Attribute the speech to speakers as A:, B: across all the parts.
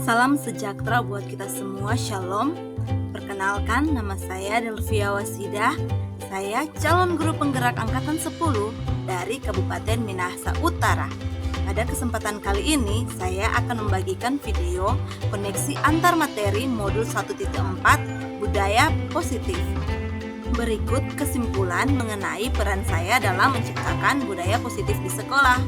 A: Salam sejahtera buat kita semua, Shalom. Perkenalkan, nama saya Delvia Wasidah. Saya calon guru penggerak angkatan 10 dari Kabupaten Minahasa Utara. Pada kesempatan kali ini, saya akan membagikan video koneksi antar materi modul 1.4 Budaya Positif. Berikut kesimpulan mengenai peran saya dalam menciptakan budaya positif di sekolah.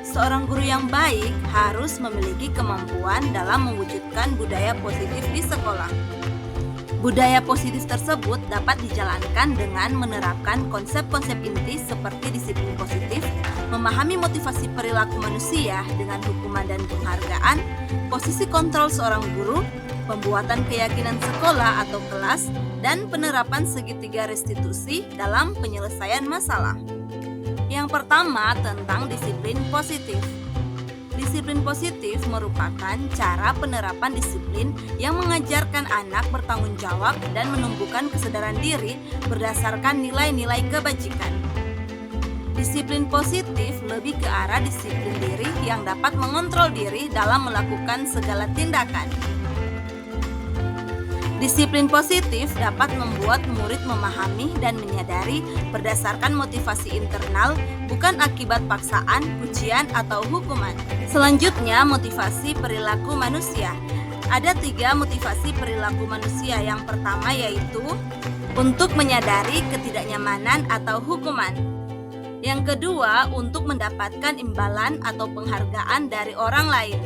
A: Seorang guru yang baik harus memiliki kemampuan dalam mewujudkan budaya positif di sekolah. Budaya positif tersebut dapat dijalankan dengan menerapkan konsep-konsep inti seperti disiplin positif, memahami motivasi perilaku manusia dengan hukuman dan penghargaan, posisi kontrol seorang guru, pembuatan keyakinan sekolah atau kelas, dan penerapan segitiga restitusi dalam penyelesaian masalah. Yang pertama, tentang disiplin positif. Disiplin positif merupakan cara penerapan disiplin yang mengajarkan anak bertanggung jawab dan menumbuhkan kesadaran diri berdasarkan nilai-nilai kebajikan. Disiplin positif lebih ke arah disiplin diri yang dapat mengontrol diri dalam melakukan segala tindakan. Disiplin positif dapat membuat murid memahami dan menyadari berdasarkan motivasi internal, bukan akibat paksaan, ujian, atau hukuman. Selanjutnya, motivasi perilaku manusia. Ada 3 motivasi perilaku manusia. Yang pertama yaitu untuk menyadari ketidaknyamanan atau hukuman. Yang kedua, untuk mendapatkan imbalan atau penghargaan dari orang lain.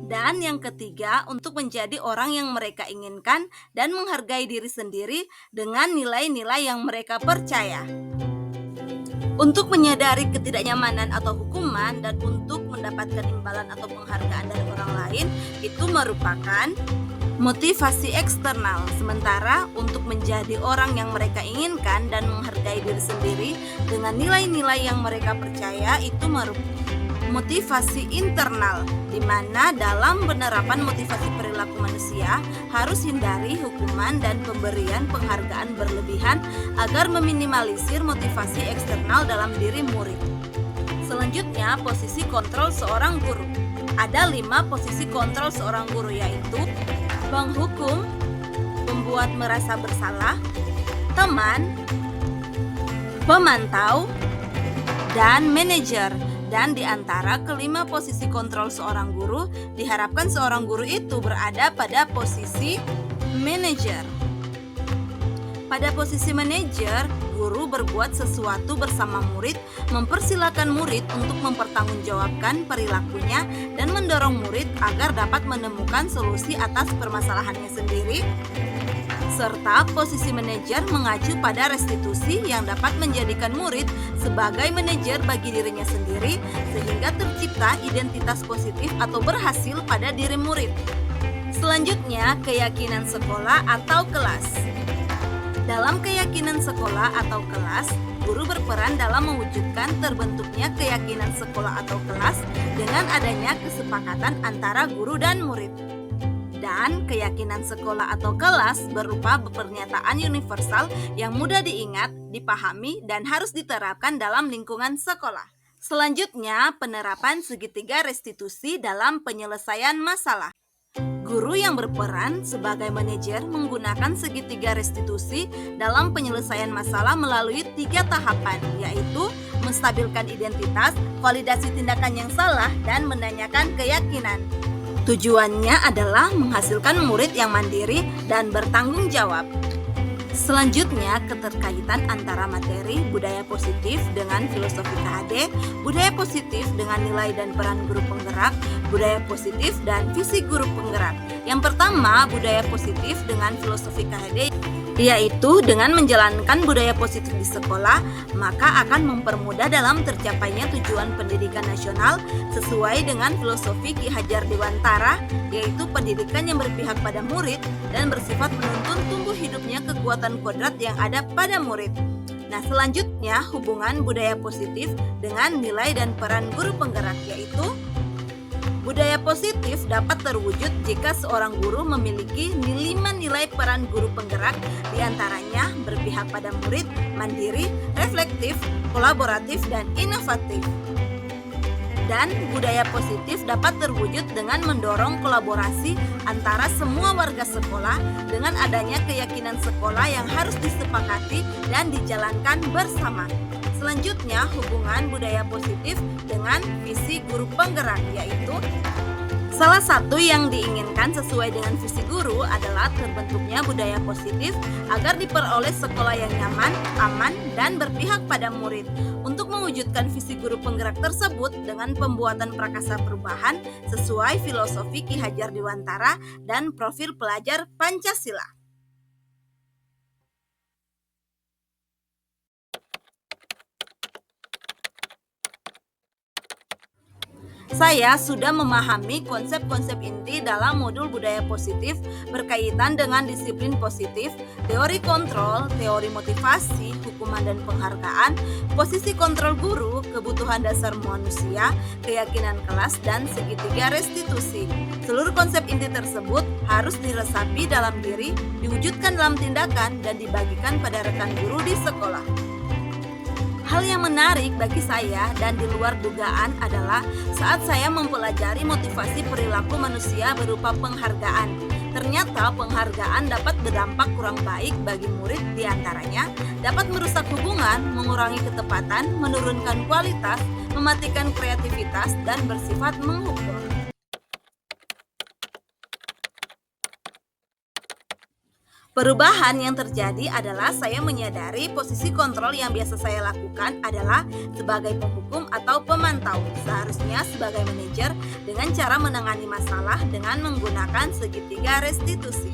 A: Dan yang ketiga, untuk menjadi orang yang mereka inginkan dan menghargai diri sendiri dengan nilai-nilai yang mereka percaya. Untuk menyadari ketidaknyamanan atau hukuman dan untuk mendapatkan imbalan atau penghargaan dari orang lain, itu merupakan motivasi eksternal. Sementara untuk menjadi orang yang mereka inginkan dan menghargai diri sendiri dengan nilai-nilai yang mereka percaya, itu merupakan motivasi internal, di mana dalam penerapan motivasi perilaku manusia harus hindari hukuman dan pemberian penghargaan berlebihan agar meminimalisir motivasi eksternal dalam diri murid. Selanjutnya, posisi kontrol seorang guru. Ada 5 posisi kontrol seorang guru, yaitu penghukum, pembuat merasa bersalah, teman, pemantau, dan manajer. Dan di antara kelima posisi kontrol seorang guru, diharapkan seorang guru itu berada pada posisi manajer. Pada posisi manajer, guru berbuat sesuatu bersama murid, mempersilakan murid untuk mempertanggungjawabkan perilakunya dan mendorong murid agar dapat menemukan solusi atas permasalahannya sendiri. Serta posisi manajer mengacu pada restitusi yang dapat menjadikan murid sebagai manajer bagi dirinya sendiri sehingga tercipta identitas positif atau berhasil pada diri murid. Selanjutnya, keyakinan sekolah atau kelas. Dalam keyakinan sekolah atau kelas, guru berperan dalam mewujudkan terbentuknya keyakinan sekolah atau kelas dengan adanya kesepakatan antara guru dan murid. Dan keyakinan sekolah atau kelas berupa pernyataan universal yang mudah diingat, dipahami, dan harus diterapkan dalam lingkungan sekolah. Selanjutnya, penerapan segitiga restitusi dalam penyelesaian masalah. Guru yang berperan sebagai manajer menggunakan segitiga restitusi dalam penyelesaian masalah melalui 3 tahapan, yaitu menstabilkan identitas, validasi tindakan yang salah, dan menanyakan keyakinan. Tujuannya adalah menghasilkan murid yang mandiri dan bertanggung jawab. Selanjutnya, keterkaitan antara materi budaya positif dengan filosofi KHD, budaya positif dengan nilai dan peran guru penggerak, budaya positif dan visi guru penggerak. Yang pertama, budaya positif dengan filosofi KHD, yaitu dengan menjalankan budaya positif di sekolah, maka akan mempermudah dalam tercapainya tujuan pendidikan nasional sesuai dengan filosofi Ki Hajar Dewantara, yaitu pendidikan yang berpihak pada murid dan bersifat menuntun tumbuh hidupnya kekuatan kodrat yang ada pada murid. Nah, selanjutnya hubungan budaya positif dengan nilai dan peran guru penggerak, yaitu budaya positif dapat terwujud jika seorang guru memiliki 5 nilai peran guru penggerak, diantaranya berpihak pada murid, mandiri, reflektif, kolaboratif, dan inovatif. Dan budaya positif dapat terwujud dengan mendorong kolaborasi antara semua warga sekolah dengan adanya keyakinan sekolah yang harus disepakati dan dijalankan bersama. Selanjutnya, hubungan budaya positif dengan visi guru penggerak, yaitu salah satu yang diinginkan sesuai dengan visi guru adalah terbentuknya budaya positif agar diperoleh sekolah yang nyaman, aman, dan berpihak pada murid. Untuk mewujudkan visi guru penggerak tersebut dengan pembuatan prakasa perubahan sesuai filosofi Ki Hajar Dewantara dan profil pelajar Pancasila. Saya sudah memahami konsep-konsep inti dalam modul budaya positif berkaitan dengan disiplin positif, teori kontrol, teori motivasi, hukuman dan penghargaan, posisi kontrol guru, kebutuhan dasar manusia, keyakinan kelas, dan segitiga restitusi. Seluruh konsep inti tersebut harus diresapi dalam diri, diwujudkan dalam tindakan, dan dibagikan pada rekan guru di sekolah. Hal yang menarik bagi saya dan di luar dugaan adalah saat saya mempelajari motivasi perilaku manusia berupa penghargaan. Ternyata penghargaan dapat berdampak kurang baik bagi murid, diantaranya dapat merusak hubungan, mengurangi ketepatan, menurunkan kualitas, mematikan kreativitas, dan bersifat menghukum. Perubahan yang terjadi adalah saya menyadari posisi kontrol yang biasa saya lakukan adalah sebagai penghukum atau pemantau, seharusnya sebagai manajer dengan cara menangani masalah dengan menggunakan segitiga restitusi.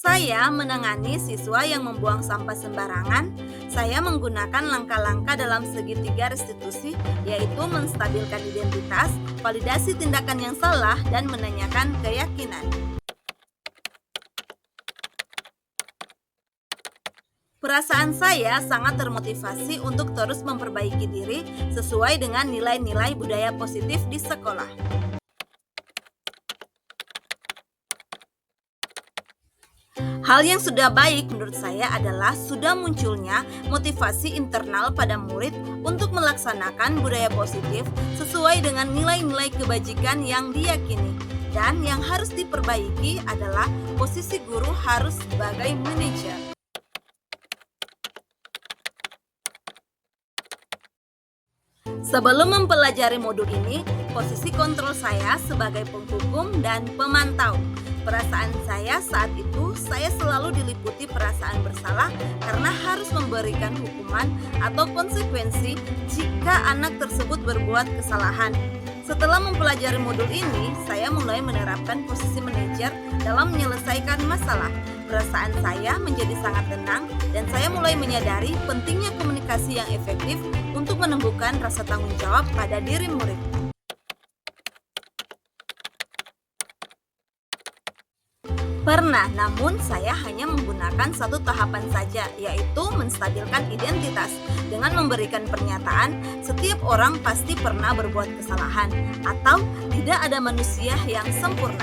A: Saya menangani siswa yang membuang sampah sembarangan. Saya menggunakan langkah-langkah dalam segitiga restitusi, yaitu menstabilkan identitas, validasi tindakan yang salah, dan menanyakan keyakinan. Perasaan saya sangat termotivasi untuk terus memperbaiki diri sesuai dengan nilai-nilai budaya positif di sekolah. Hal yang sudah baik menurut saya adalah sudah munculnya motivasi internal pada murid untuk melaksanakan budaya positif sesuai dengan nilai-nilai kebajikan yang diyakini. Dan yang harus diperbaiki adalah posisi guru harus sebagai manajer. Sebelum mempelajari modul ini, posisi kontrol saya sebagai penghukum dan pemantau. Perasaan saya saat itu, saya selalu diliputi perasaan bersalah karena harus memberikan hukuman atau konsekuensi jika anak tersebut berbuat kesalahan. Setelah mempelajari modul ini, saya mulai menerapkan posisi manajer dalam menyelesaikan masalah. Perasaan saya menjadi sangat tenang dan saya mulai menyadari pentingnya komunikasi yang efektif untuk menumbuhkan rasa tanggung jawab pada diri murid. Pernah, namun saya hanya menggunakan satu tahapan saja, yaitu menstabilkan identitas dengan memberikan pernyataan setiap orang pasti pernah berbuat kesalahan atau tidak ada manusia yang sempurna.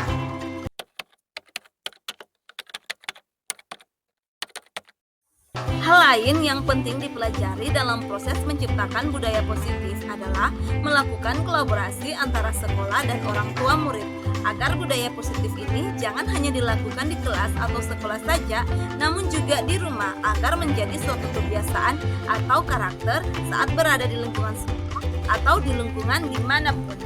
A: Hal lain yang penting dipelajari dalam proses menciptakan budaya positif adalah melakukan kolaborasi antara sekolah dan orang tua murid. Agar budaya positif ini jangan hanya dilakukan di kelas atau sekolah saja, namun juga di rumah agar menjadi suatu kebiasaan atau karakter saat berada di lingkungan sekolah atau di lingkungan dimanapun.